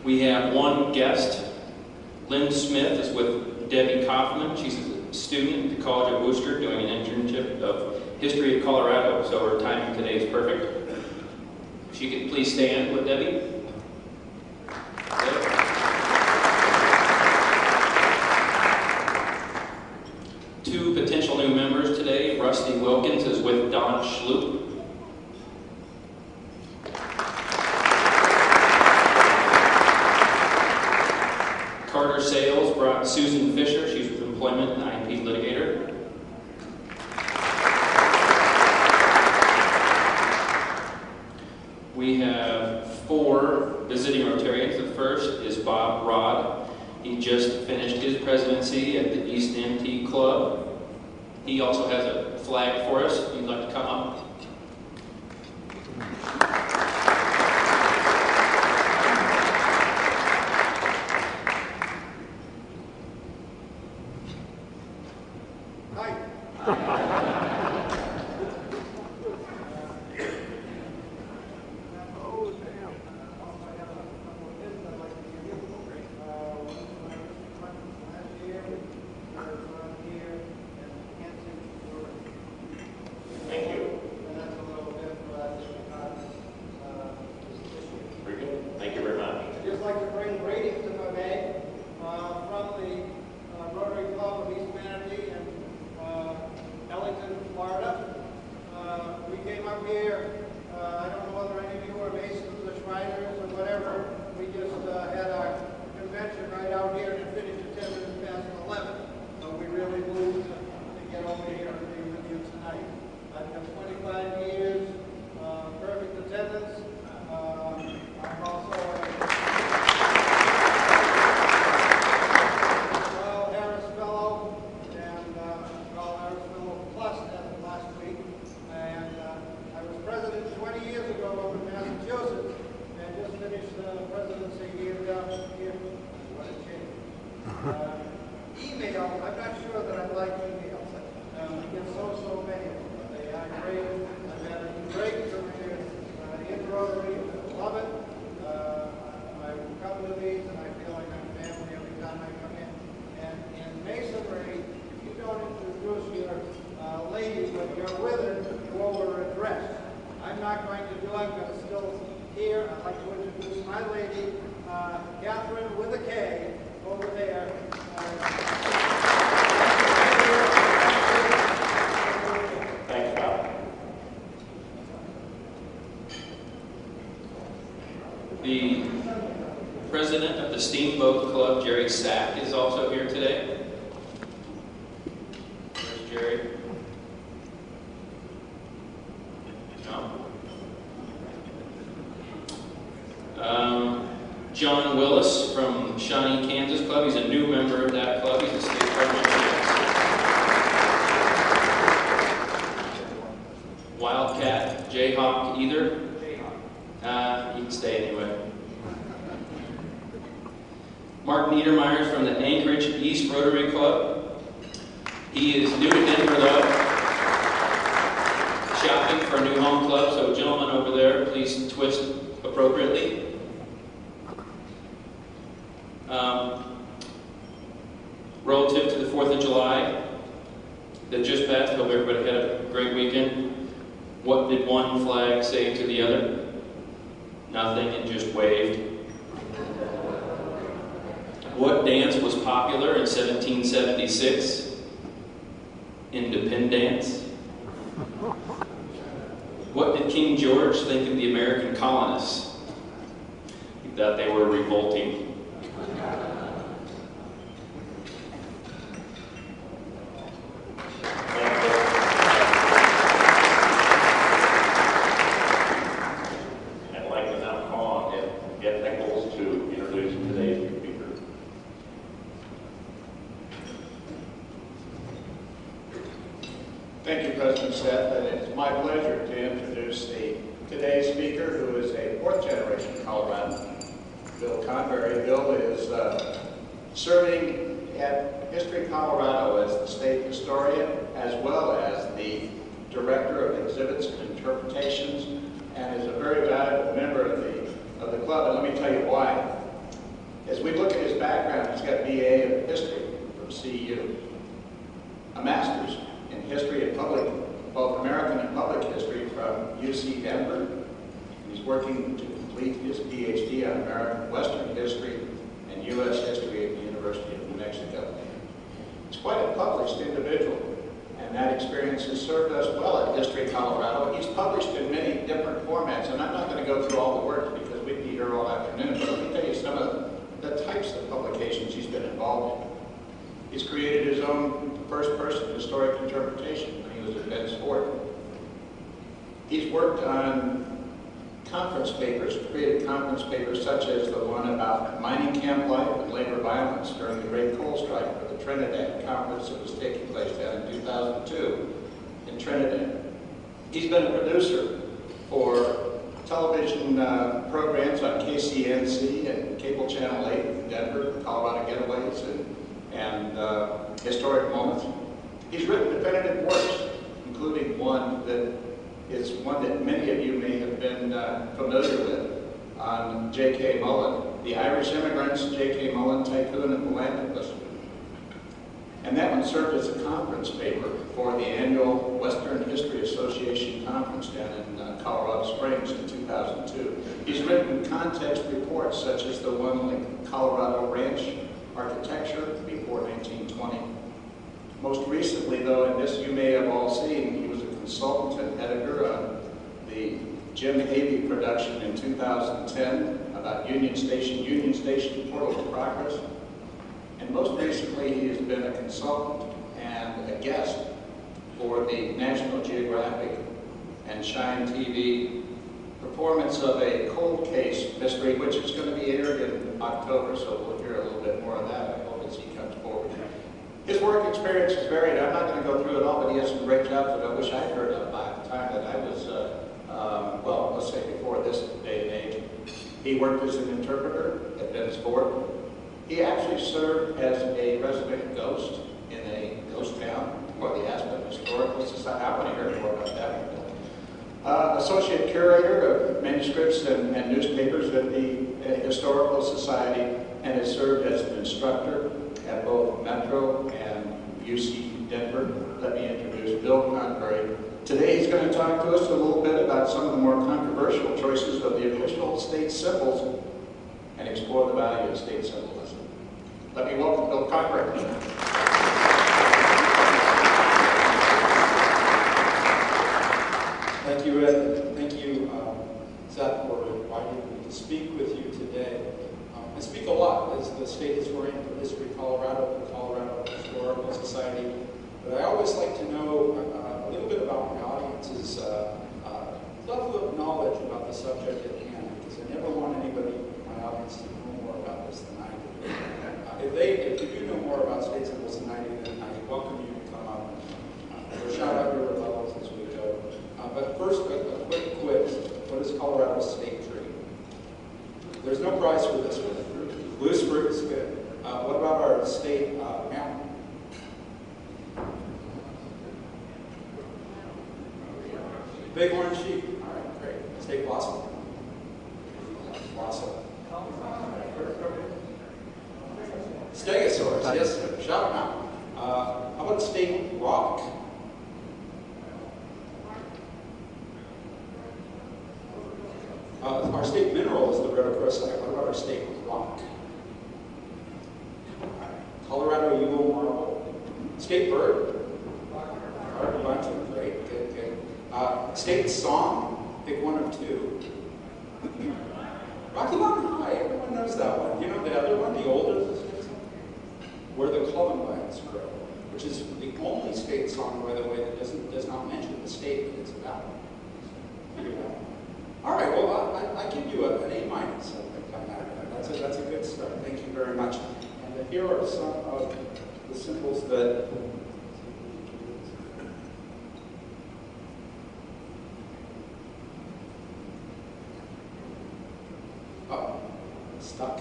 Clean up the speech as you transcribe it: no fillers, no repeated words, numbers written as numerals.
We have one guest. Lynn Smith is with Debbie Kaufman. She's a student at the College of Worcester doing an internship of History of Colorado, so her timing today is perfect. If you could please stand with Debbie. Two potential new members today. Rusty Wilkins is with Don Schloop. Carter Sales brought Susan Fisher. She's with Employment and IP Litigator. We have 4 visiting Rotarians. The first is Bob Rod. He just finished his presidency at the East NT Club. He also has a flag for us. If you'd like to come up. The president of the Steamboat Club, Jerry Sack, is also here today. Where's Jerry? No. John Willis from Shawnee, Kansas Club. He's a new member of that club. He's a state partner. Wildcat, Jayhawk, either? You can stay anyway. Mark Niedermeyer from the Anchorage East Rotary Club. He is new to Denver, though. Shopping for a new home club, so gentlemen over there, please twist appropriately. Relative to the 4th of July that just passed, hope everybody had a great weekend. What did one flag say to the other? Nothing, and just waved. What dance was popular in 1776? Independence. What did King George think of the American colonists? He thought they were revolting. Thank you, President Seth, and it's my pleasure to introduce today's speaker, who is a 4th-generation Coloradan, Bill Convery. Bill is serving at History Colorado as the state historian, as well as the director of exhibits and interpretations, and is a very valuable member of the club. And let me tell you why. As we look at his background, he's got a BA in history from CU, a master's in history and both American and public history from UC Denver. He's working to complete his PhD on American Western history and U.S. history at the University of New Mexico. He's quite a published individual, and that experience has served us well at History Colorado. He's published in many different formats, and I'm not going to go through all the works because we'd be here all afternoon, but let me tell you some of the types of publications he's been involved in. He's created his own first-person historic interpretation when he was at Penn Sport. He's worked on conference papers, created conference papers such as the one about mining camp life and labor violence during the Great Coal Strike for the Trinidad Conference that was taking place down in 2002 in Trinidad. He's been a producer for television programs on KCNC and Cable Channel 8 in Denver, Colorado Getaways, and Historic Moments. He's written definitive works, including one that is one that many of you may have been familiar with, on J.K. Mullen, the Irish immigrants, J.K. Mullen, tycoon and philanthropist. And that one served as a conference paper for the annual Western History Association conference down in Colorado Springs in 2002. He's written context reports such as the one on Colorado ranch architecture before 1920. Most recently, though, and this you may have all seen, he was a consultant and editor on the Jim Havey production in 2010 about Union Station, Portal of Progress. And most recently, he has been a consultant and a guest for the National Geographic and Shine TV performance of a cold case mystery, which is going to be aired in October, so we'll hear a little bit more of that, I hope, as he comes forward. His work experience is varied. I'm not going to go through it all, but he has some great jobs that I wish I'd heard of by the time that I was, well, let's say before this day and age. He worked as an interpreter at Penn Sport. He actually served as a resident ghost in a ghost town for the Aspen Historical Society. I want to hear more about that. Associate curator of manuscripts and newspapers at the Historical Society, and has served as an instructor at both Metro and UC Denver. Let me introduce Bill Convery. Today he's going to talk to us a little bit about some of the more controversial choices of the official state symbols and explore the value of state symbolism. Let me welcome Bill Convery. Thank you, Ed. Thank you, Seth, for inviting me to speak with you today. I speak a lot as the state historian for History Colorado, the Colorado Historical Society, but I always like to know a little bit about my audience's level of knowledge about the subject at hand, because I never want anybody, my audience, to know more about this than I do. If you do know more about state symbols than I do, then I welcome you to come up and shout out your levels as we go. But first, a quick quiz. What is Colorado's state tree? There's no prize for this one. Blue spruce, good. What about our state mountain? Bighorn sheep. All right, great. State blossom. Blossom. Stegosaurus. Yes, shout them out. How about state rock? Our state mineral is the rhodochrosite. What about our state rock? Colorado Eagle marble. State bird? Bunting, great, good, good. State song? Pick one of two. Rocky Mountain High, everyone knows that one. You know the other one, the older state song? Where the Columbines Grow, which is the only state song, by the way, that does not mention the state that it's about. All right, well, I give you an A minus, I think, on that. That's a good start. Thank you very much. And here are some of the symbols that stuck.